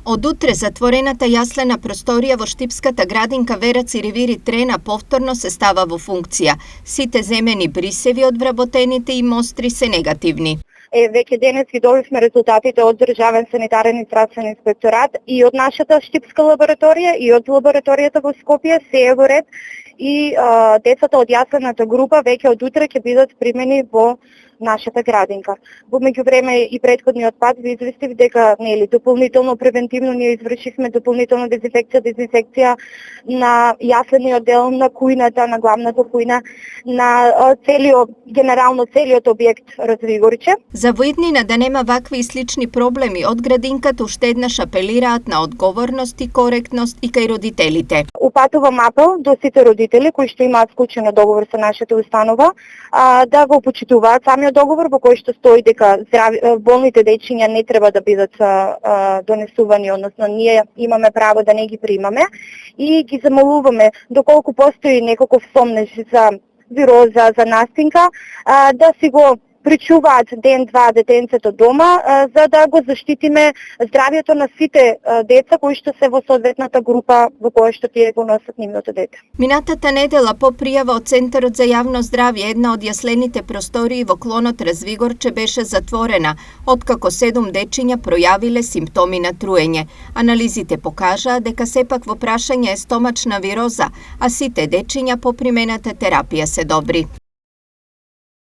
Од утре затворената јаслена просторија во Штипската градинка Вераци Ревири Трена повторно се става во функција. Сите земени брисеви од вработените и мостри се негативни. Веќе денес ги добивме резултатите од Државен санитарен и здравствен инспекторат и од нашата Штипска лабораторија и од лабораторијата во Скопје се е во ред и децата од јаслената група веќе од утре ќе бидат примени во нашата градинка. Во меѓувреме и претходниот пат ви известив дека дополнително превентивно ние извршивме дополнителна дезинфекција на јаслениот дел, на кујната, на главната кујна, на целиот објект Развигорче. За воиднина да нема вакви и слични проблеми, од градинката уште еднаш апелираат на одговорност и коректност и кај родителите. Упатувам апел до сите родители кои што имаат склучен договор со нашата установа да го почитуваат самиот договор во кој што стои дека болните дечиња не треба да бидат донесувани, односно ние имаме право да не ги примаме и ги замолуваме доколку постои некаков сомнеж за вироза, за настинка, да си го причуваат ден-два детенцето дома, за да го заштитиме здравието на сите деца кои што се во соодветната група во која што тие го носат нивното дете. Минатата недела по пријава од Центарот за јавно здравје една од јаслените простории во клонот Развигорче беше затворена, откако 7 дечиња пројавиле симптоми на труење. Анализите покажаа дека сепак во прашање е стомачна вироза, а сите дечиња по примената терапија се добри.